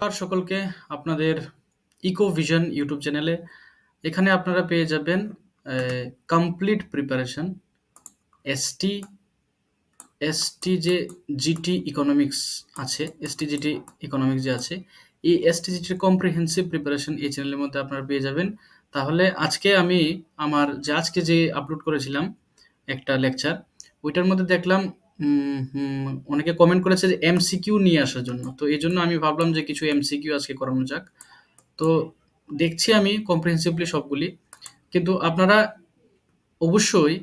আর সকলকে আপনাদের eco vision YouTube চ্যানেলে এখানে আপনারা পেয়ে যাবেন কমপ্লিট প্রিপারেশন এসটি এসটি যে জিটি ইকোনমিক্স আছে, এসটি জিটি ইকোনমিক্স যে আছে, এই এসটি জিটির কম্প্রিহেন্সিভ প্রিপারেশন এই চ্যানেলের মধ্যে আপনারা পেয়ে যাবেন। তাহলে আজকে আমি আজকে যে আপলোড করেছিলাম একটা লেকচার, ওইটার মধ্যে দেখলাম অনেকে কমেন্ট করেছে যে এমসিকিউ নিয়ে আসার জন্য। তো এই জন্য আমি ভাবলাম যে কিছু এমসিকিউ আজকে করানো যাক। তো দেখছি আমি কম্প্রিহেন্সিভলি সবগুলি, কিন্তু আপনারা অবশ্যই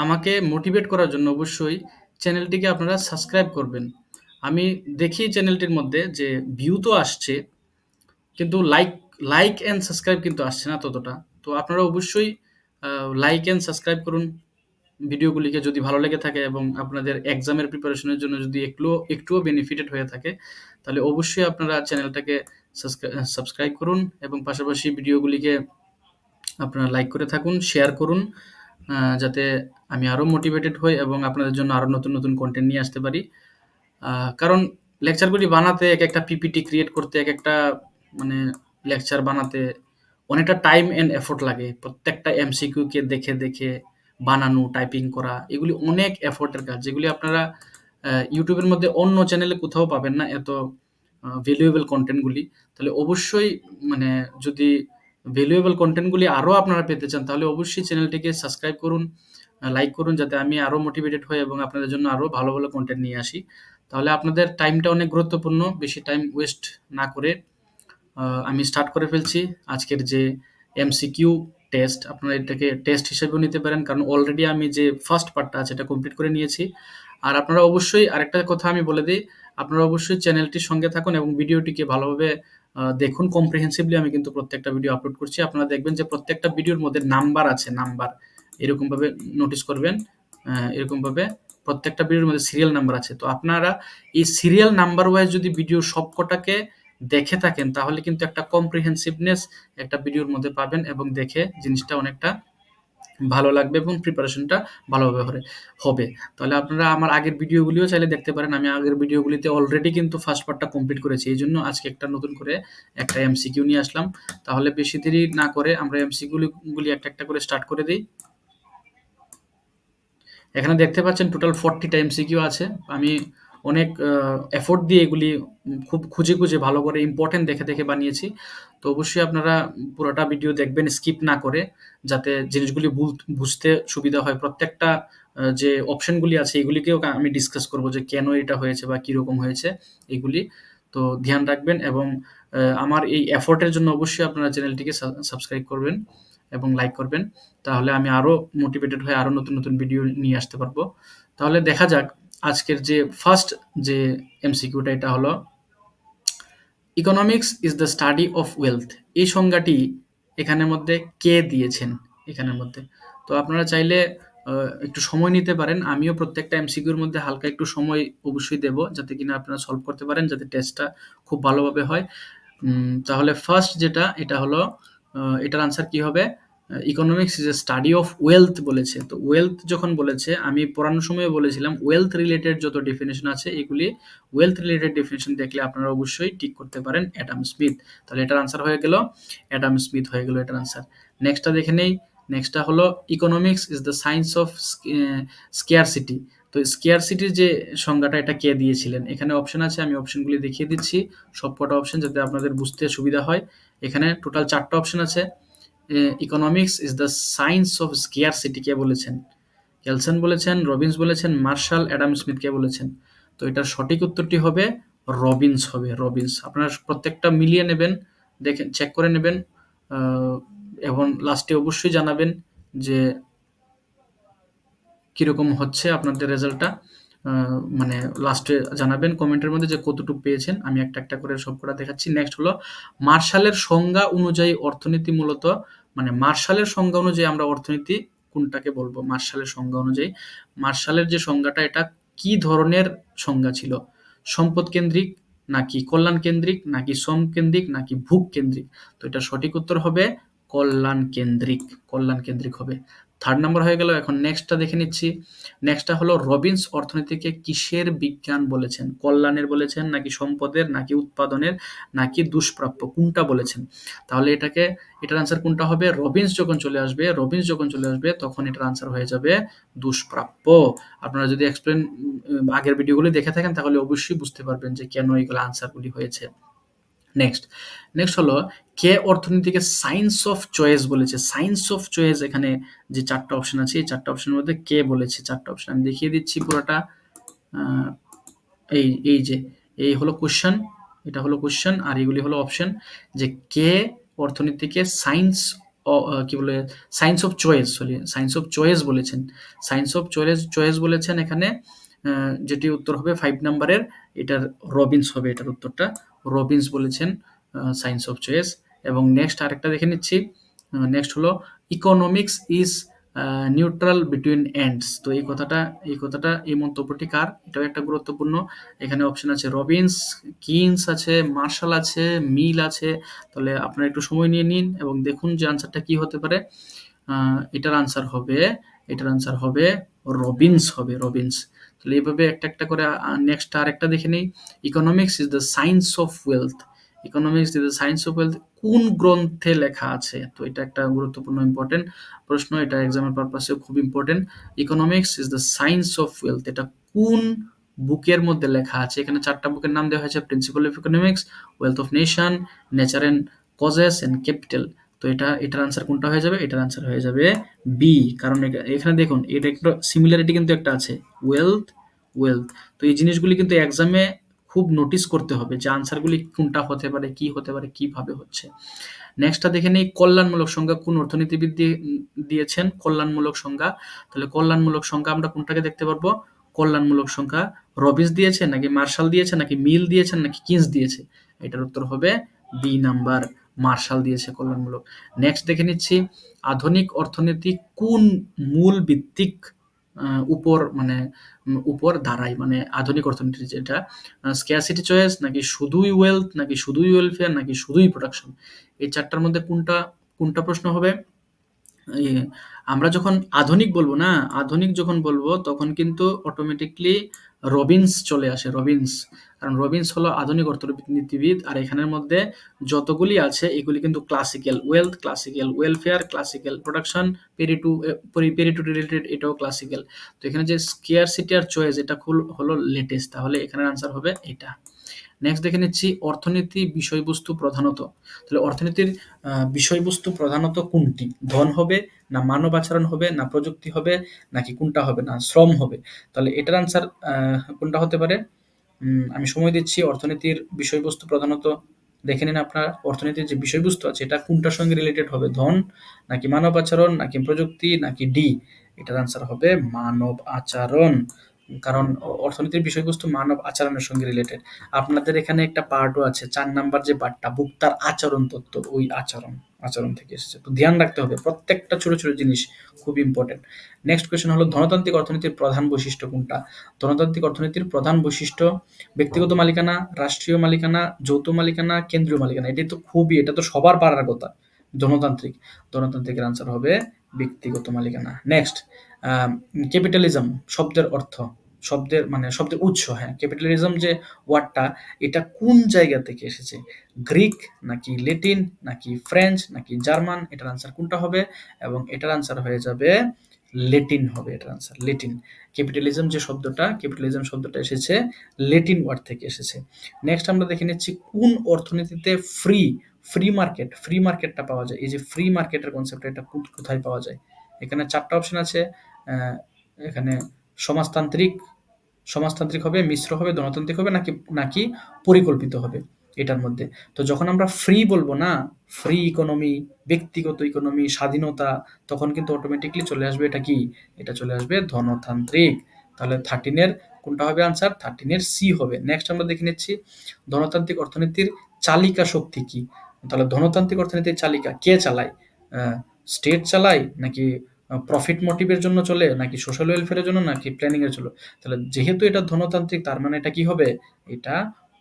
আমাকে মোটিভেট করার জন্য অবশ্যই চ্যানেলটিকে আপনারা সাবস্ক্রাইব করবেন। আমি দেখি চ্যানেলটির মধ্যে যে ভিউ তো আসছে, কিন্তু লাইক অ্যান্ড সাবস্ক্রাইব কিন্তু আসছে না ততটা। তো আপনারা অবশ্যই লাইক অ্যান্ড সাবস্ক্রাইব করুন ভিডিওগুলিকে, যদি ভালো লেগে থাকে এবং আপনাদের এক্সামের প্রিপারেশনের জন্য যদি একটুও বেনিফিটেড হয়ে থাকে, তাহলে অবশ্যই আপনারা চ্যানেলটাকে সাবস্ক্রাইব করুন এবং পাশাপাশি ভিডিওগুলিকে আপনারা লাইক করে থাকুন, শেয়ার করুন, যাতে আমি আরও মোটিভেটেড হই এবং আপনাদের জন্য আরও নতুন নতুন কন্টেন্ট নিয়ে আসতে পারি। কারণ লেকচারগুলি বানাতে, এক একটা পিপিটি ক্রিয়েট করতে, এক একটা মানে লেকচার বানাতে অনেকটা টাইম অ্যান্ড এফোর্ট লাগে। প্রত্যেকটা এমসিকিউকে দেখে দেখে বানানো, টাইপিং করা, এগুলি অনেক এফোর্টের কাজ, যেগুলি আপনারা ইউটিউবের মধ্যে অন্য চ্যানেলে কোথাও পাবেন না, এত ভ্যালুয়েবল কন্টেন্টগুলি। তাহলে অবশ্যই মানে যদি ভ্যালুয়েবল কন্টেন্টগুলি আরও আপনারা পেতে চান, তাহলে অবশ্যই চ্যানেলটিকে সাবস্ক্রাইব করুন, লাইক করুন, যাতে আমি আরও মোটিভেটেড হই এবং আপনাদের জন্য আরও ভালো ভালো কন্টেন্ট নিয়ে আসি। তাহলে আপনাদের টাইমটা অনেক গুরুত্বপূর্ণ, বেশি টাইম ওয়েস্ট না করে আমি স্টার্ট করে ফেলছি আজকের যে এমসিকিউ টেস্ট। আপনারা এটাকে টেস্ট হিসেবেও নিতে পারেন, কারণ অলরেডি আমি যে ফার্স্ট পার্টটা আছে এটা কমপ্লিট করে নিয়েছি। আর আপনারা অবশ্যই আরেকটা কথা আমি বলে দিই, আপনারা অবশ্যই চ্যানেলটির সঙ্গে থাকুন এবং ভিডিওটিকে ভালোভাবে দেখুন। কম্প্রিহেন্সিভলি আমি কিন্তু প্রত্যেকটা ভিডিও আপলোড করছি। আপনারা দেখবেন যে প্রত্যেকটা ভিডিওর মধ্যে নাম্বার আছে, নাম্বার এরকমভাবে নোটিস করবেন। এরকমভাবে প্রত্যেকটা ভিডিওর মধ্যে সিরিয়াল নাম্বার আছে। তো আপনারা এই সিরিয়াল নাম্বার ওয়াইজ যদি ভিডিও সবকটাকে দেখে থাকেন, তাহলে কিন্তু একটা কম্প্রিহেন্সিভনেস একটা ভিডিওর মধ্যে পাবেন এবং দেখে জিনিসটা অনেকটা ভালো লাগবে এবং প্রিপারেশনটা ভালোভাবে হবে। তাহলে আপনারা আমার আগের ভিডিওগুলিও চাইলে দেখতে পারেন। আমি আগের ভিডিওগুলিতে অলরেডি কিন্তু ফার্স্ট পার্টটা কমপ্লিট করেছি। এইজন্য আজকে একটা নতুন করে একটা এমসিকিউ নিয়ে আসলাম। তাহলে বেশি দেরি না করে আমরা এমসিকিউ গুলি একটা একটা করে স্টার্ট করে দিই। এখানে দেখতে পাচ্ছেন টোটাল 40টা এমসিকিউ আছে। আমি অনেক এফোর্ট দিয়ে এগুলি খুব খুঁজে খুঁজে ভালো করে ইম্পর্টেন্ট দেখে দেখে বানিয়েছি। তো অবশ্যই আপনারা পুরোটা ভিডিও দেখবেন স্কিপ না করে, যাতে জিনিসগুলি বুঝতে সুবিধা হয়। প্রত্যেকটা যে অপশনগুলি আছে এগুলিকেও আমি ডিসকাস করব যে কেন এটা হয়েছে বা কীরকম হয়েছে এগুলি। তো ধ্যান রাখবেন এবং আমার এই এফোর্টের জন্য অবশ্যই আপনারা চ্যানেলটিকে সাবস্ক্রাইব করবেন এবং লাইক করবেন। তাহলে আমি আরও মোটিভেটেড হয়ে আরও নতুন নতুন ভিডিও নিয়ে আসতে পারবো। তাহলে দেখা যাক আজকের যে ফার্স্ট যে এমসিকিউটা, এটা হলো economics is the study of wealth. এই সংজ্ঞাটি এখানের মধ্যে কে দিয়েছেন এখানের মধ্যে? তো আপনারা চাইলে একটু সময় নিতে পারেন। আমিও প্রত্যেকটা এমসিকিউর মধ্যে হালকা একটু সময় অবশ্যই দেব, যাতে কিনা আপনারা সলভ করতে পারেন, যাতে টেস্টটা খুব ভালোভাবে হয়। তাহলে ফার্স্ট যেটা, এটা হলো এটার আনসার কি হবে? Economics is a study of wealth বলেছে। তো ওয়েলথ যখন বলেছে, আমি পড়ানোর সময় বলেছিলাম ওয়েলথ রিলেটেড যত ডেফিনেশন আছে এগুলি ওয়েলথ রিলেটেড ডেফিনেশন দেখলে আপনারা অবশ্যই টিক করতে পারেন অ্যাডাম স্মিথ। তাহলে এটার আনসার হয়ে গেল অ্যাডাম স্মিথ, হয়ে গেল এটার আনসার। নেক্সটটা দেখে নেই। নেক্সটটা হলো economics is the science of scarcity. তো স্কেয়ারসিটির যে সংজ্ঞাটা, এটা কে দিয়েছিলেন? এখানে অপশন আছে, আমি অপশনগুলি দেখিয়ে দিচ্ছি সবকটা অপশন, যাতে আপনাদের বুঝতে সুবিধা হয়। এখানে টোটাল 4টা অপশন আছে। Economics is the science of scarcity কে বলেছেন? কেলসন বলেছেন, রবিন্স বলেছেন, মার্শাল, অ্যাডাম স্মিথ কে বলেছেন? তো এটার সঠিক উত্তরটি হবে রবিন্স হবে, রবিন্স। আপনারা প্রত্যেকটা মিলিয়ে নেবেন, দেখে চেক করে নেবেন এবং লাস্টে অবশ্যই জানাবেন যে কীরকম হচ্ছে আপনাদের রেজাল্টটা। মানে লাস্টে জানাবেন কমেন্টের মধ্যে যে কতটুকু পেয়েছেন। আমি একটা একটা করে সবকটা দেখাচ্ছি। নেক্সট হলো মার্শালের সংজ্ঞা অনুযায়ী অর্থনীতি মূলত, মানে মার্শালের সংজ্ঞা অনুযায়ী আমরা অর্থনীতি কোনটাকে বলবো? মার্শালের সংজ্ঞা অনুযায়ী, মার্শালের যে সংজ্ঞাটা, এটা কি ধরনের সংজ্ঞা ছিল? সম্পদ কেন্দ্রিক, নাকি কল্যাণ কেন্দ্রিক, নাকি শ্রম কেন্দ্রিক, নাকি ভোগ কেন্দ্রিক? তো এটা সঠিক উত্তর হবে কল্যাণ কেন্দ্রিক, কল্যাণ কেন্দ্রিক হবে। থার্ড নাম্বার হয়ে গেল। এখন নেক্সটটা দেখে নিচ্ছি। নেক্সটটা হলো রবিন্স অর্থনীতিকে কিসের বিজ্ঞান বলেছেন? কল্যাণের বলেছেন, নাকি সম্পদের, নাকি উৎপাদনের, নাকি দুষ্প্রাপ্য, কোনটা বলেছেন? তাহলে এটার আনসার কোনটা হবে? রবিন্স যখন চলে আসবে তখন এটার আনসার হয়ে যাবে দুষ্প্রাপ্য। আপনারা যদি আগের ভিডিওগুলি দেখে থাকেন তাহলে অবশ্যই বুঝতে পারবেন যে কেন এগুলো আনসারগুলি হয়েছে। নেক্সট হলো কে অর্থনীতিকে সায়েন্স অফ চয়েস বলেছে? সায়েন্স অফ চয়েস, এখানে যে 4 টা অপশন আছে এই 4 টা অপশনের মধ্যে কে বলেছে? 4 টা অপশন আমি দেখিয়ে দিচ্ছি পুরোটা। আহ, এই যে এই হলো কোশ্চেন, এটা হলো কোশ্চেন আর এগুলি হলো অপশন, যে কে অর্থনীতিকে কি বলে সায়েন্স অফ চয়েস বলেছেন। সায়েন্স অফ চয়েস বলেছেন এখানে, যেটি উত্তর হবে 5 নাম্বারের, এটার রবিন্স হবে, এটার উত্তরটা রবিন্স বলেছেন সায়েন্স অফ চয়েস। এবং নেক্সট আরেকটা দেখে নিচ্ছি। নেক্সট হলো economics is neutral between ends. তো এই মন্তব্যটি কার? এটাও একটা গুরুত্বপূর্ণ। এখানে অপশন আছে রবিন্স, কিনস আছে, মার্শাল আছে, মিল আছে। তাহলে আপনারা একটু সময় নিয়ে নিন এবং দেখুন যে আনসারটা কি হতে পারে। এটার আনসার হবে রবিন্স। তাহলে এইভাবে একটা একটা করে নেক্সট আরেকটা দেখে নিই। Economics is the science of wealth. কোন গ্রন্থে লেখা আছে? তো এটা একটা গুরুত্বপূর্ণ ইম্পর্টেন্ট প্রশ্ন, এটা এক্সামের পারপাসেও খুব important. Economics is the science of wealth, এটা কোন বুকের মধ্যে লেখা আছে? এখানে 4 টা বুকের নাম দেওয়া হয়েছে: principle of economics, wealth of nation, nature and causes and capital. তো এটার আনসার কোনটা হয়ে যাবে? এটার আনসার হয়ে যাবে বি। কারণ এখানে দেখুন এটা একটা সিমিলারিটি কিন্তু একটা আছে, ওয়েলথ ওয়েলথ। তো এই জিনিসগুলি কিন্তু এক্সামে খুব নোটিস করতে হবে যে আনসারগুলি কোনটা হতে পারে, কি হতে পারে, কিভাবে হচ্ছে। নেক্সটটা দেখে নেই, কল্যাণমূলক সংজ্ঞা কোন অর্থনীতিবিদ দিয়েছেন? কল্যাণমূলক সংজ্ঞা। তাহলে কল্যাণমূলক সংজ্ঞা আমরা কোনটাকে দেখতে পারবো? কল্যাণমূলক সংজ্ঞা রবিন্স দিয়েছে, নাকি মার্শাল দিয়েছে, নাকি মিল দিয়েছেন, নাকি কিনস দিয়েছে? এটার উত্তর হবে বি নাম্বার, মার্শাল দিয়েছে কল্যাণমূলক। নেক্সট দেখে নিচ্ছি, আধুনিক অর্থনীতি কোন মূল ভিত্তিক উপর দাঁড়ায়, মানে আধুনিক অর্থনীতি যেটা, স্ক্যারসিটি চয়েস, নাকি শুধুই ওয়েলথ, নাকি শুধুই ওয়েলফেয়ার, নাকি শুধুই প্রোডাকশন? এই 4 টার মধ্যে কোনটা প্রশ্ন হবে? এই আমরা যখন আধুনিক যখন বলবো তখন কিন্তু অটোমেটিকলি রবিন্স চলে আসে, রবিন্স। কারণ রবিন্স হলো আধুনিক অর্থনীতিবিদ, আর এখানের মধ্যে যতগুলি আছে এগুলি কিন্তু classical wealth, classical welfare, classical production, Pareto related, এটাও ক্লাসিক্যাল। তো এখানে যে স্কেয়ারসিটি আর চয়েস, এটা হলো লেটেস্ট, তাহলে এখানের আনসার হবে এটা। নেক্সট দেখে নিচ্ছি, অর্থনীতি বিষয়বস্তু প্রধানত। তাহলে অর্থনীতির বিষয়বস্তু প্রধানত কোনটি? ধন হবে, না মানব আচরণ হবে, না প্রযুক্তি হবে, নাকি কোনটা হবে, না শ্রম হবে? তাহলে এটার আনসার কোনটা হতে পারে? আমি সময় দিচ্ছি। অর্থনীতির বিষয়বস্তু প্রধানত দেখে নিন আপনার, অর্থনীতির যে বিষয়বস্তু আছে এটা কোনটার সঙ্গে রিলেটেড হবে? ধন, নাকি মানব আচরণ, নাকি প্রযুক্তি, নাকি ডি? এটার আনসার হবে মানব আচরণ। কারণ অর্থনীতির বিষয়বস্তু মানব আচরণের সঙ্গে রিলেটেড। আপনাদের এখানে একটা পার্টও আছে, 4 নাম্বার যে পার্টটা, ভোক্তার আচরণ তত্ত্ব, ওই আচরণ থেকে এসেছে। তো ধ্যান রাখতে হবে, প্রত্যেকটা ছোট ছোট জিনিস খুব ইম্পর্টেন্ট। নেক্সট কোয়েশ্চেন হলো, ধনতান্ত্রিক অর্থনীতির প্রধান বৈশিষ্ট্য কোনটা? ধনতান্ত্রিক অর্থনীতির প্রধান বৈশিষ্ট্য ব্যক্তিগত মালিকানা, রাষ্ট্রীয় মালিকানা, যৌথ মালিকানা, কেন্দ্রীয় মালিকানা। এটা তো সবার পারার কথা। ধনতান্ত্রিকের আনসার হবে ব্যক্তিগত মালিকানা। নেক্সট, ক্যাপিটালিজম শব্দের অর্থ, শব্দের উৎস। হ্যাঁ, ক্যাপিটালিজম যে ওয়ার্ডটা, এটা কোন জায়গা থেকে এসেছে? গ্রিক, নাকি ল্যাটিন, নাকি ফ্রেঞ্চ, নাকি জার্মান? এটার আনসার কোনটা হবে? এবং এটার আনসার হয়ে যাবে ল্যাটিন হবে, এটার আনসার ল্যাটিন। ক্যাপিটালিজম শব্দটা এসেছে ল্যাটিন ওয়ার্ড থেকে এসেছে। নেক্সট আমরা দেখে নিচ্ছি, কোন অর্থনীতিতে ফ্রি মার্কেটটা পাওয়া যায়? এই যে ফ্রি মার্কেটের কনসেপ্ট, এটা কোথায় পাওয়া যায়? এখানে 4 টা অপশন আছে। এখানে সমাজতান্ত্রিক হবে, মিশ্র হবে, গণতান্ত্রিক হবে, নাকি পরিকল্পিত হবে এটার মধ্যে। তো যখন আমরা ফ্রি বলবো না, ফ্রি ইকোনমি, ব্যক্তিগত ইকোনমি, স্বাধীনতা, তখন কিন্তু অটোমেটিকলি চলে আসবে এটা কি? এটা চলে আসবে ধনতান্ত্রিক। তাহলে 13 এর কোনটা হবে আনসার? 13 এর সি হবে। নেক্সট আমরা দেখে নিচ্ছি, ধনতান্ত্রিক অর্থনীতির চালিকা শক্তি কি? তাহলে ধনতান্ত্রিক অর্থনীতির চালিকা কে চালায়? স্টেট চালায়, নাকি প্রফিট মোটিভের জন্য চলে, নাকি সোশ্যাল ওয়েলফেয়ারের জন্য, নাকি প্ল্যানিং এর জন্য? তাহলে যেহেতু এটা ধনতান্ত্রিক, তার মানে এটা কি হবে? এটা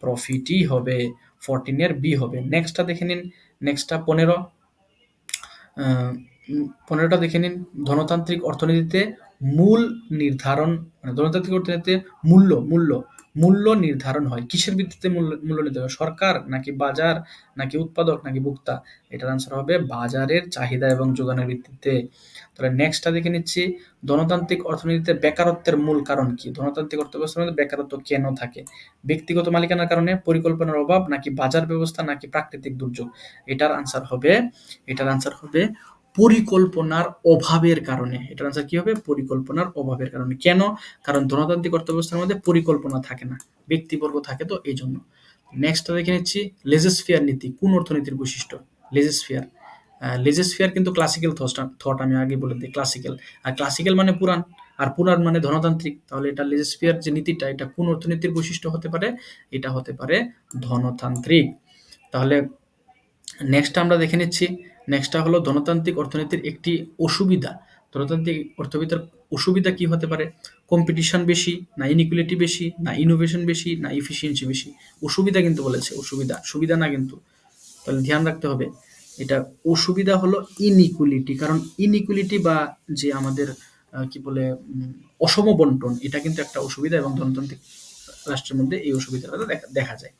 প্রফিটই হবে। 14 এর বি হবে। নেক্সটটা দেখে নিন, নেক্সটটা 15। 15টা দেখে নিন। ধনতান্ত্রিক অর্থনীতিতে মূল নির্ধারণ, মানে ধনতান্ত্রিক অর্থনীতিতে মূল্য নির্ধারণ হয় কিসের ভিত্তিতে? মূল্য নির্ধারণ হয় সরকার নাকি বাজার নাকি উৎপাদক নাকি ভোক্তা? এটার আনসার হবে বাজারের চাহিদা এবং যোগানের ভিত্তিতে। তাহলে নেক্সটটা দেখে নিচ্ছি, ধনতান্ত্রিক অর্থনীতিতে বেকারত্বের মূল কারণ কি? ধনতান্ত্রিক অর্থব্যবস্থার মধ্যে বেকারত্ব কেন থাকে? ব্যক্তিগত মালিকানার কারণে, পরিকল্পনার অভাব নাকি বাজার ব্যবস্থা নাকি প্রাকৃতিক দুর্যোগ? এটার আনসার হবে পরিকল্পনার অভাবের কারণে। এটার আনসার কি হবে? পরিকল্পনার অভাবের কারণে। কেন? কারণ ধনতান্ত্রিক অর্থব্যবস্থার মধ্যে পরিকল্পনা থাকে না, ব্যক্তিবর্গ থাকে, তো এই জন্য। নেক্সটটা দেখে নিচ্ছি, লেজেসফিয়ার নীতি কোন অর্থনীতির বৈশিষ্ট্য? লেজেসফিয়ার লেজেসফিয়ার কিন্তু ক্লাসিক্যাল থট, আমি আগে বলে দিই, ক্লাসিক্যাল। আর ক্লাসিক্যাল মানে পুরাণ, আর পুরাণ মানে ধনতান্ত্রিক। তাহলে এটা লেজেসফিয়ার যে নীতিটা, এটা কোন অর্থনীতির বৈশিষ্ট্য হতে পারে? এটা হতে পারে ধনতান্ত্রিক। তাহলে নেক্সটটা আমরা দেখে নিচ্ছি, নেক্সটটা হলো ধনতান্ত্রিক অর্থনীতির একটি অসুবিধা। ধনতান্ত্রিক অর্থনীতির অসুবিধা কি হতে পারে? কম্পিটিশন বেশি না ইনইকুয়ালিটি বেশি না ইনোভেশন বেশি না এফিসিয়েন্সি বেশি? অসুবিধা কিন্তু বলেছে, অসুবিধা, সুবিধা না কিন্তু। তাহলে ধ্যান রাখতে হবে, এটা অসুবিধা হলো ইনইকুয়ালিটি। কারণ ইনইকুয়ালিটি বা যে আমাদের কি বলে অসম বন্টন, এটা কিন্তু একটা অসুবিধা, এবং ধনতান্ত্রিক রাষ্ট্রের মধ্যে এই অসুবিধাটা দেখা যায়।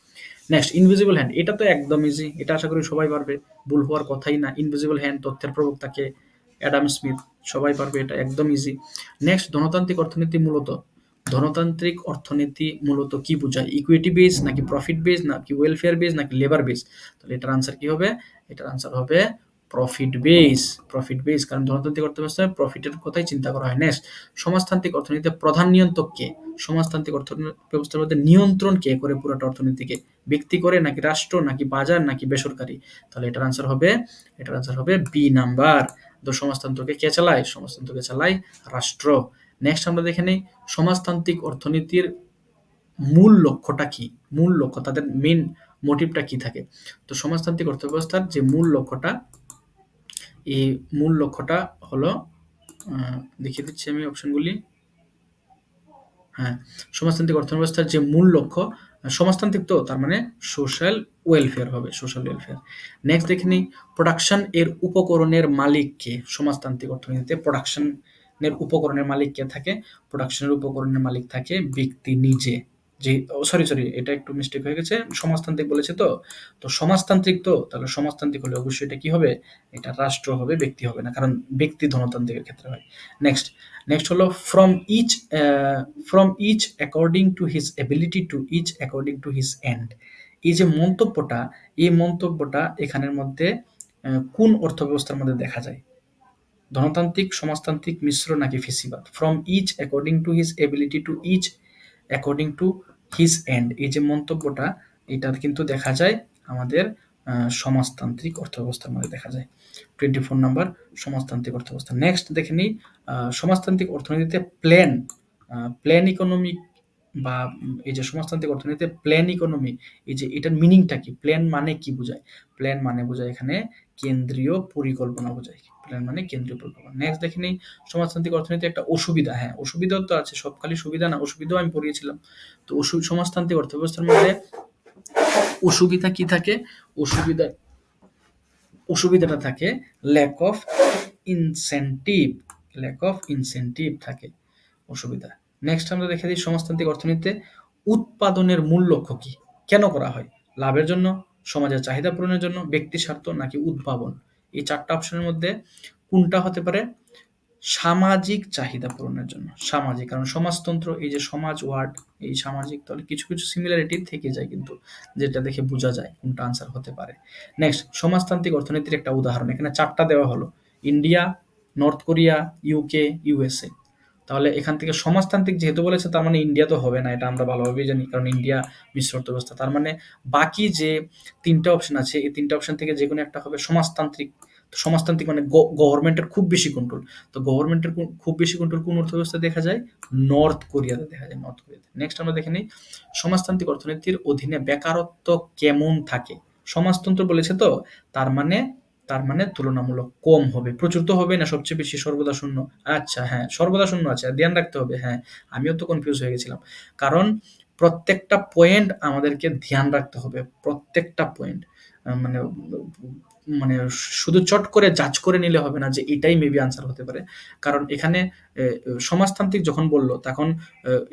Next, invisible hand. এটা তো একদম ইজি, এটা আশা করি সবাই পারবে, ভুল হওয়ার কথাই না। ইনভিজিবল হ্যান্ড তথ্যের প্রবক্তাকে অ্যাডাম স্মিথ, সবাই পারবে, এটা একদম ইজি। নেক্সট, ধনতান্ত্রিক অর্থনীতি মূলত কি বোঝায়? ইকুইটি বেস নাকি প্রফিট বেস নাকি ওয়েলফেয়ার বেস নাকি লেবার বেস? তাহলে এটার আনসার কি হবে? এটার আনসার হবে প্রফিট বেস, কারণ ধনতান্ত্রিক অর্থব্যবস্থায় প্রফিটের কথাই চিন্তা করা হয়। নেক্সট, সমাজতান্ত্রিক অর্থনীতিতে প্রধান নিয়ন্ত্রক কে? সমাজতান্ত্রিক অর্থ ব্যবস্থার মধ্যে নিয়ন্ত্রণ কে করে পুরোটা অর্থনীতিকে? ব্যক্তি করে নাকি রাষ্ট্র নাকি বাজার নাকি বেসরকারি? তাহলে এটার আনসার হবে বি নাম্বার। তো সমাজতন্ত্রকে কে চালায়? সমাজতন্ত্রকে চালায় রাষ্ট্র। নেক্সট আমরা দেখে নেই, সমাজতান্ত্রিক অর্থনীতির মূল লক্ষ্যটা কি? মূল লক্ষ্য, তাদের মেইন মোটিভটা কি থাকে? তো সমাজতান্ত্রিক অর্থব্যবস্থার যে মূল লক্ষ্যটা, এই মূল লক্ষ্যটা হলো, দেখিয়ে দিচ্ছি আমি অপশনগুলি। হ্যাঁ, সমাজতান্ত্রিক অর্থব্যবস্থার যে মূল লক্ষ্য, সমাজতান্ত্রিক তো তার মানে সোশ্যাল ওয়েলফেয়ার হবে, সোশ্যাল ওয়েলফেয়ার। নেক্সট দেখে নিই, প্রোডাকশন এর উপকরণের মালিক কে? সমাজতান্ত্রিক অর্থনীতিতে প্রোডাকশনের উপকরণের মালিক কে থাকে? প্রোডাকশনের উপকরণের মালিক থাকে ব্যক্তি নিজে। যে সরি, এটা একটু মিস্টেক হয়ে গেছে, সমাজতান্ত্রিক বলেছে তো সমাজতান্ত্রিক, তো তাহলে সমাজতান্ত্রিক হলে অবশ্যই এটা কি হবে? এটা রাষ্ট্র হবে, ব্যক্তি হবে না, কারণ ব্যক্তি ধনতান্ত্রিকের ক্ষেত্রে হয়। নেক্সট, হলো from each according to his ability to each according to his end. এই যে মন্তব্যটা, এই মন্তব্যটা এখানের মধ্যে কোন অর্থ ব্যবস্থার মধ্যে দেখা যায়? ধনতান্ত্রিক, সমাজতান্ত্রিক, মিশ্র নাকি ফেসিবাদ? From each according to his ability to each according to his end, এই যে মন্তব্যটা, এটা কিন্তু দেখা যায় আমাদের সমাজতান্ত্রিক অর্থব্যবস্থার মধ্যে দেখা যায়। 24 নাম্বার, সমাজতান্ত্রিক অর্থব্যবস্থা। নেক্সট দেখে নিই, সমাজতান্ত্রিক অর্থনীতিতে প্ল্যান ইকোনমি বা এই যে সমাজতান্ত্রিক অর্থনীতিতে প্ল্যান ইকোনমি, এই যে এটার মিনিংটা কি? প্ল্যান মানে কি বোঝায়? প্ল্যান মানে বোঝায় এখানে কেন্দ্রীয় পরিকল্পনা বোঝায়। প্ল্যান মানে কেন্দ্রীয় পরিকল্পনা। নেক্সট দেখে নিই, সমাজতান্ত্রিক অর্থনীতি একটা অসুবিধা। হ্যাঁ, অসুবিধাও তো আছে, সব খালি সুবিধা না, অসুবিধাও আমি পড়িয়েছিলাম। তো সমাজতান্ত্রিক অর্থব্যবস্থার মধ্যে অসুবিধা কি থাকে? অসুবিধাটা থাকে ল্যাক অফ ইনসেন্টিভ থাকে অসুবিধা। নেক্সট আমরা দেখে দিই, সমাজতান্ত্রিক অর্থনীতিতে উৎপাদনের মূল লক্ষ্য কি? কেন করা হয়? লাভের জন্য, সমাজের চাহিদা পূরণের জন্য, ব্যক্তি স্বার্থ নাকি উদ্ভাবন? এই চারটা অপশনের মধ্যে কোনটা হতে পারে? সামাজিক চাহিদা পূরণের জন্য। সামাজিক, কারণ সমাজতন্ত্র, এই যে সমাজ ওয়ার্ড, এই সামাজিক, তাহলে কিছু কিছু সিমিলারিটি থেকে যায় কিন্তু, যেটা দেখে বোঝা যায় কোনটা আনসার হতে পারে। নেক্সট, সমাজতান্ত্রিক অর্থনীতির একটা উদাহরণ, এখানে চারটা দেওয়া হলো, India, north Korea, UK, USA. তাহলে এখান থেকে সমাজতান্ত্রিক যেহেতু বলেছে, তার মানে ইন্ডিয়া তো হবে না, এটা আমরা ভালোভাবেই জানি, কারণ ইন্ডিয়া মিশ্র অর্থব্যবস্থা। তার মানে বাকি যে তিনটা অপশন আছে, এই তিনটা অপশন থেকে যে কোনো একটা হবে সমাজতান্ত্রিক। সমাজতান্ত্রিক মানে গভর্নমেন্টের খুব বেশি কন্ট্রোল। তো গভর্নমেন্টের খুব বেশি কন্ট্রোল কোন অর্থব্যবস্থায় দেখা যায়? নর্থ কোরিয়াতে দেখা যায়, নর্থ কোরিয়াতে। নেক্সট আমরা দেখে নিই, সমাজতান্ত্রিক অর্থনীতির অধীনে বেকারত্ব কেমন থাকে? সমাজতন্ত্র বলেছে তো, তার মানে তুলনামূলক কম হবে, প্রচুর তো হবে না, সবচেয়ে বেশি সর্বদা শূন্য। আচ্ছা হ্যাঁ, সর্বদা শূন্য আছে, ধ্যান রাখতে হবে। হ্যাঁ, আমিও তো কনফিউজ হয়ে গেছিলাম, কারণ প্রত্যেকটা পয়েন্ট আমাদেরকে ধ্যান রাখতে হবে, প্রত্যেকটা পয়েন্ট। মানে মানে শুধু চট করে জাজ করে নিলে হবে না যে এটাই মেবি আনসার হতে পারে। কারণ এখানে সমাজতান্ত্রিক যখন বলল তখন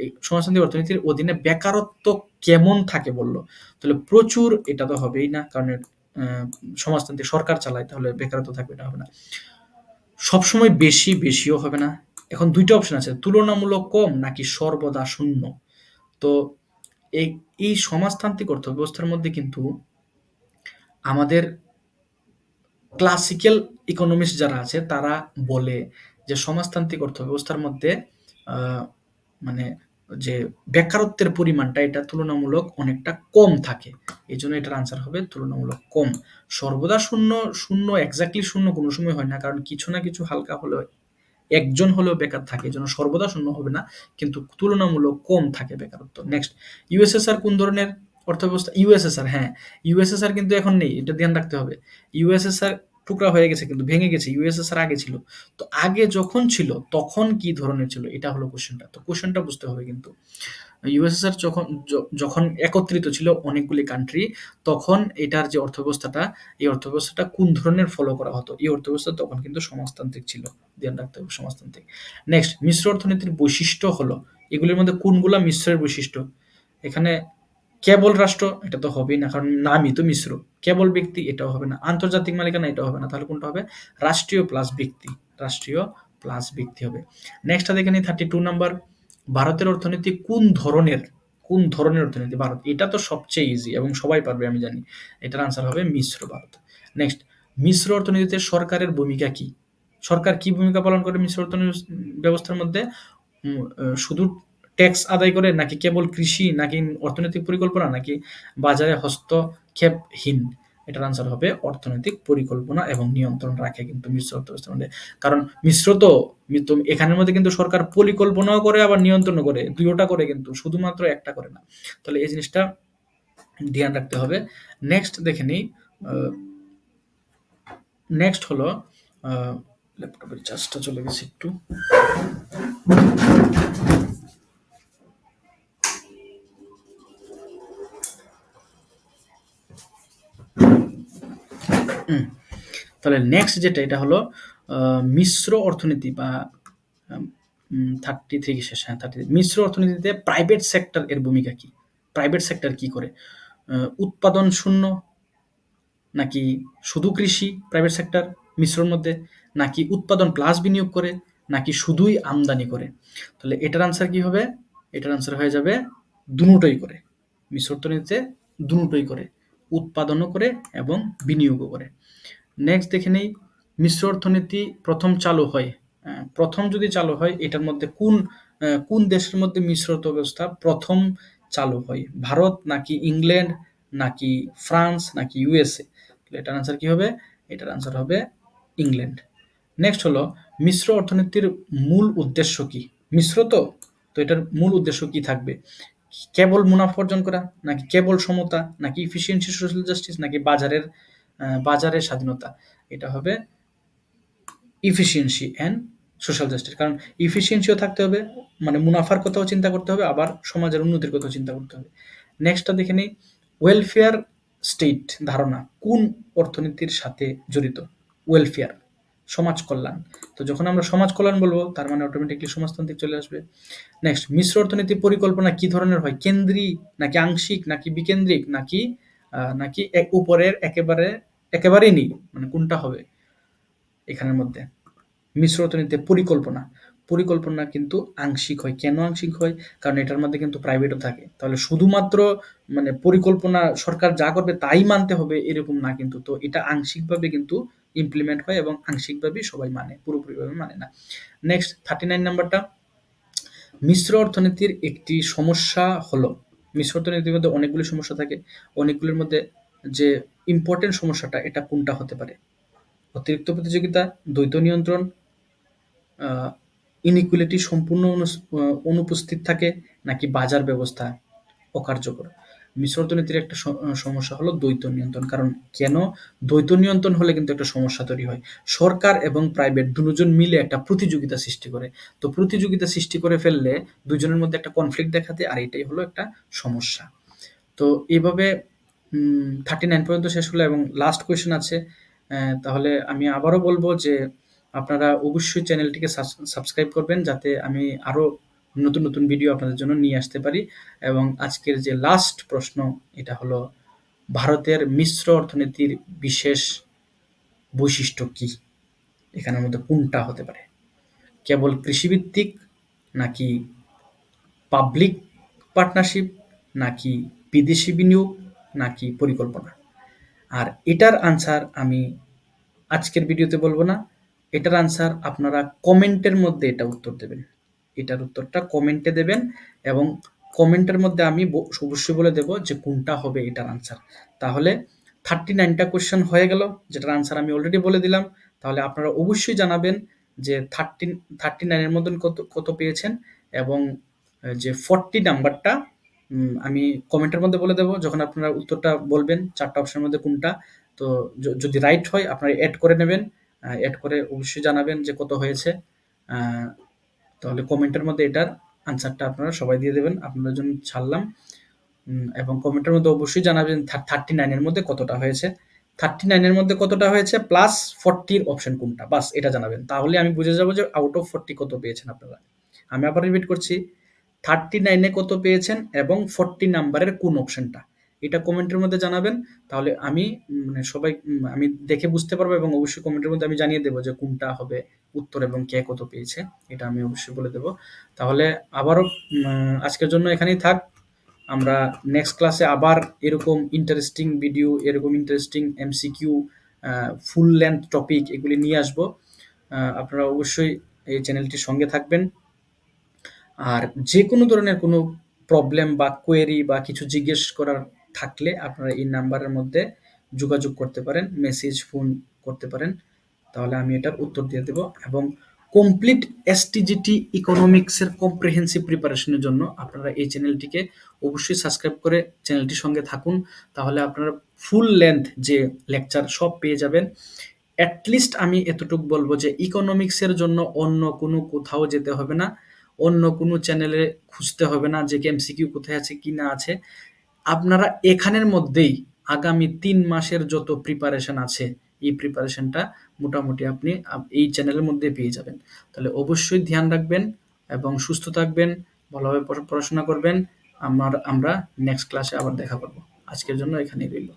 এই সমাজতান্ত্রিক অর্থনীতির অধীনে বেকারত্ব কেমন থাকে বলল। তাহলে প্রচুর এটা তো হবেই না। কারণ সমাজতান্ত্রিক সরকার চালায়, তাহলে বেকারত্ব থাকবে, এটা হবে না। সবসময় বেশি, বেশিও হবে না। এখন ২ টা অপশন আছে, তুলনামূলক কম নাকি সর্বদা শূন্য। তো এই এই সমাজতান্ত্রিক অর্থব্যবস্থার মধ্যে কিন্তু আমাদের ক্লাসিক্যাল ইকোনমিস্ট যারা আছে তারা বলে যে সমাজতান্ত্রিক অর্থব্যবস্থার মধ্যে আহ, মানে যে বেকারত্বের পরিমাণটা এটা তুলনামূলক অনেকটা কম থাকে। এই জন্য এটার আনসার হবে তুলনামূলক কম। সর্বদা শূন্য, শূন্য এক্স্যাক্টলি শূন্য কোনো সময় হয় না, কারণ কিছু না কিছু হালকা হলেও একজন হলেও বেকার থাকে, এই জন্য সর্বদা শূন্য হবে না, কিন্তু তুলনামূলক কম থাকে বেকারত্ব। নেক্সট, ইউএসএসআর কোন ধরনের অর্থব্যবস্থা? ইউএসএসআর, হ্যাঁ, ইউএসএসআর কিন্তু এখন নেই, এটা ধ্যান রাখতে হবে। ইউএসএসআর টুকরা হয়ে গেছে, কিন্তু ভেঙে গেছে। ইউএসএসআর আগে ছিল, তো আগে যখন ছিল তখন কি ধরনের ছিল, এটা হলো কোশ্চেনটা। তো কোশ্চেনটা বুঝতে হবে কিন্তু ইউএসএসআর যখন যখন একত্রিত ছিল অনেকগুলি কান্ট্রি, তখন এটার যে অর্থব্যবস্থাটা, এই অর্থব্যবস্থাটা কোন ধরনের ফলো করা হতো? এই অর্থব্যবস্থা তখন কিন্তু সমাজতান্ত্রিক ছিল, ধ্যান রাখতে হবে সমাজতান্ত্রিক। নেক্সট, মিশ্র অর্থনীতির বৈশিষ্ট্য হলো, এগুলির মধ্যে কোনগুলা মিশ্রের বৈশিষ্ট্য? এখানে কেবল রাষ্ট্র, এটা তো হবেই না, কারণ নামই তো মিশ্র। কেবল ব্যক্তি, এটাও হবে না। আন্তর্জাতিক মালিকানা, এটাও হবে না। তাহলে কোনটা হবে? রাষ্ট্রীয় প্লাস ব্যক্তি, রাষ্ট্রীয় প্লাস ব্যক্তি হবে। নেক্সটটা দেখে নিই, 32 নাম্বার। ভারতের অর্থনীতি কোন ধরনের? কোন ধরনের অর্থনীতি ভারত? এটা তো সবচেয়ে ইজি এবং সবাই পারবে আমি জানি। এটার আনসার হবে মিশ্র ভারত। নেক্সট, মিশ্র অর্থনীতিতে সরকারের ভূমিকা কি? সরকার কি ভূমিকা পালন করে মিশ্র অর্থনীতি ব্যবস্থার মধ্যে? শুধু ট্যাক্স আদায় করে, নাকি কেবল কৃষি, নাকি অর্থনৈতিক পরিকল্পনা, নাকি বাজারে হস্তক্ষেপহীন? এটার আনসার হবে অর্থনৈতিক পরিকল্পনা এবং নিয়ন্ত্রণ রাখে কিন্তু মিশ্র অর্থব্যবস্থার মধ্যে। কারণ মিশ্র তো এখানের মধ্যে কিন্তু সরকার পরিকল্পনাও করে আবার নিয়ন্ত্রণও করে, দুইটা করে, কিন্তু শুধুমাত্র একটা করে না। তাহলে এই জিনিসটা ধ্যান রাখতে হবে। নেক্সট দেখে নিই, নেক্সট হলো ল্যাপটপের চার্জটা চলে গেছে একটু। তাহলে নেক্সট যেটা, এটা হলো মিশ্র অর্থনীতি বা 33 শেষ, হ্যাঁ 33। মিশ্র অর্থনীতিতে প্রাইভেট সেক্টর এর ভূমিকা কি? প্রাইভেট সেক্টর কি করে? উৎপাদন শূন্য, নাকি শুধু কৃষি প্রাইভেট সেক্টর মিশ্রর মধ্যে, নাকি উৎপাদন প্লাস বিনিয়োগ করে, নাকি শুধুই আমদানি করে? তাহলে এটার আনসার কি হবে? এটার আনসার হয়ে যাবে দুটোই করে। মিশ্র অর্থনীতিতে দুটোই করে, উৎপাদনও করে এবং বিনিয়োগও করে। নেক্সট দেখে নেই, মিশ্র অর্থনীতি প্রথম চালু হয়, প্রথম যদি চালু হয় এটার মধ্যে কোন দেশের মধ্যে মিশ্র অর্থব্যবস্থা প্রথম চালু হয়? ভারত, নাকি ইংল্যান্ড, নাকি ফ্রান্স, নাকি ইউএসএ? এটার আনসার কি হবে? এটার আনসার হবে ইংল্যান্ড। নেক্সট হলো, মিশ্র অর্থনীতির মূল উদ্দেশ্য কি? মিশ্র তো, তো এটার মূল উদ্দেশ্য কি থাকবে? কেবল মুনাফা অর্জন করা, নাকি কেবল সমতা, নাকি ইফিসিয়েন্সি, সোশ্যাল জাস্টিস, নাকি বাজারের স্বাধীনতা? এটা হবে ইফিসিয়েন্সি অ্যান্ড সোশ্যাল জাস্টিস। কারণ ইফিসিয়েন্সিও থাকতে হবে, মানে মুনাফার কথাও চিন্তা করতে হবে, আবার সমাজের উন্নতির কথাও চিন্তা করতে হবে। নেক্সটটা দেখে নিই, ওয়েলফেয়ার স্টেট ধারণা কোন অর্থনীতির সাথে জড়িত? ওয়েলফেয়ার, সমাজ কল্যাণ। তো যখন আমরা সমাজ কল্যাণ বলবো তার মানে অটোমেটিকলি সমাজতান্ত্রিক চলে আসবে। নেক্সট, মিশ্র অর্থনীতি পরিকল্পনা কি ধরনের হয়? কেন্দ্রিক, নাকি আংশিক, নাকি বিকেন্দ্রিক, নাকি উপরের একেবারেই নেই, মানে কোনটা হবে এখানের মধ্যে? মিশ্র অর্থনীতিতে পরিকল্পনা কিন্তু আংশিক হয়। কেন আংশিক হয়? কারণ এটার মধ্যে কিন্তু প্রাইভেটও থাকে। তাহলে শুধুমাত্র মানে পরিকল্পনা সরকার যা করবে তাই মানতে হবে এরকম না কিন্তু। তো এটা আংশিকভাবে কিন্তু ইমপ্লিমেন্ট হয় এবং আংশিকভাবেই সবাই মানে, পুরোপুরিভাবে মানে না। নেক্সট 39 নাম্বারটা, মিশ্র অর্থনীতির একটি সমস্যা হলো, মিশ্র অর্থনীতির মধ্যে অনেকগুলি সমস্যা থাকে, অনেকগুলির মধ্যে যে ইম্পর্টেন্ট সমস্যাটা এটা কোনটা হতে পারে? অতিরিক্ত প্রতিযোগিতা, দ্বৈত নিয়ন্ত্রণ, ইনইকুয়ালিটি সম্পূর্ণ অনুপস্থিত থাকে, নাকি বাজার ব্যবস্থা অকার্যকর? মিশ্র অর্থনীতির একটা সমস্যা হলো দ্বৈত নিয়ন্ত্রণ। কারণ কেন? দ্বৈত নিয়ন্ত্রণ হলে কিন্তু একটা সমস্যা তৈরি হয়। সরকার এবং প্রাইভেট দুজন মিলে একটা প্রতিযোগিতা সৃষ্টি করে। তো প্রতিযোগিতা সৃষ্টি করে ফেললে দুজনের মধ্যে একটা কনফ্লিক্ট দেখা দেয়, আর এটাই হলো একটা সমস্যা। তো এইভাবে 39 পর্যন্ত শেষ হলো এবং লাস্ট কোয়েশ্চেন আছে। তাহলে আমি আবারও বলবো যে আপনারা অবশ্যই চ্যানেলটিকে সাবস্ক্রাইব করবেন যাতে আমি আরো নতুন, নতুন ভিডিও আপনাদের জন্য নিয়ে আসতে পারি। এবং আজকের যে লাস্ট প্রশ্ন এটা হলো ভারতের মিশ্র অর্থনীতির বিশেষ বৈশিষ্ট্য কি? এখানের মধ্যে কোনটা হতে পারে? কেবল কৃষিভিত্তিক নাকি পাবলিক পার্টনারশিপ নাকি বিদেশি বিনিয়োগ নাকি পরিকল্পনা? আর এটার আনসার আমি আজকের ভিডিওতে বলবো না। এটার আনসার আপনারা কমেন্টের মধ্যে এটা উত্তর দেবেন। এটার উত্তরটা কমেন্টে দেবেন এবং কমেন্টের মধ্যে আমি অবশ্যই বলে দেব যে কোনটা হবে এটার আনসার। তাহলে 39টা কোয়েশ্চেন হয়ে গেল যেটার আনসার আমি অলরেডি বলে দিলাম। তাহলে আপনারা অবশ্যই জানাবেন যে 39 এর মধ্যে কত কত পেয়েছেন এবং যে 40 নাম্বারটা আমি কমেন্টের মধ্যে বলে দেব যখন আপনারা উত্তরটা বলবেন 4টা অপশনের মধ্যে কোনটা। তো যদি রাইট হয় আপনারা এড করে নেবেন। এড করে অবশ্যই জানাবেন যে কত হয়েছে। আ তাহলে কমেন্টের মধ্যে এটার আনসারটা আপনারা সবাই দিয়ে দেবেন। আপনাদের জন্য ছাড়লাম। এবং কমেন্টের মধ্যে অবশ্যই জানাবেন 39 এর মধ্যে কতটা হয়েছে। 39 এর মধ্যে কতটা হয়েছে প্লাস 40 এর অপশন কোনটা? বাস এটা জানাবেন। তাহলে আমি বুঝে যাব যে আউট অফ 40 কত পেয়েছেন আপনারা। আমি আবার রিপিট করছি। 39 এ কত পেয়েছেন এবং 40 নাম্বারের কোন অপশনটা? এটা কমেন্টের মধ্যে জানাবেন। তাহলে আমি মানে সবাই আমি দেখে বুঝতে পারবো এবং অবশ্যই কমেন্টের মধ্যে আমি জানিয়ে দেব যে কোনটা হবে উত্তর এবং কে কত পেয়েছে। এটা আমি অবশ্যই বলে দেব। তাহলে আবারও আজকের জন্য এখানেই থাক। আমরা নেক্সট ক্লাসে আবার এরকম ইন্টারেস্টিং ভিডিও, এরকম interesting MCQ, full length topic এগুলি নিয়ে আসবো। আপনারা অবশ্যই এই চ্যানেলটির সঙ্গে থাকবেন। আর যে কোনো ধরনের কোনো প্রবলেম বা কোয়েরি বা কিছু জিজ্ঞেস করার থাকলে আপনারা এই নাম্বারের মধ্যে যোগাযোগ করতে পারেন, মেসেজ, ফোন করতে পারেন। তাহলে আমি এটার উত্তর দিয়ে দেব এবং কমপ্লিট এসটিজিটি ইকোনমিক্সের কম্প্রিহেন্সিভ প্রিপারেশনের জন্য আপনারা এই চ্যানেলটিকে অবশ্যই সাবস্ক্রাইব করে চ্যানেলটির সঙ্গে থাকুন। তাহলে আপনারা ফুল লেন্থ যে লেকচার সব পেয়ে যাবেন। অ্যাটলিস্ট আমি এতটুকু বলবো যে ইকোনমিক্সের জন্য অন্য কোনো কোথাও যেতে হবে না। অন্য কোনো চ্যানেলে খুঁজতে হবে না যে এমসিকিউ কোথায় আছে কি না আছে। আপনারা এখানের মধ্যেই আগামী ৩ মাসের যত প্রিপারেশন আছে, এই প্রিপারেশনটা মোটামুটি আপনি এই চ্যানেলের মধ্যে পেয়ে যাবেন। তাহলে অবশ্যই ধ্যান রাখবেন এবং সুস্থ থাকবেন, ভালোভাবে পড়াশোনা করবেন। আমরা নেক্সট ক্লাসে আবার দেখা করব। আজকের জন্য এখানেই রইল।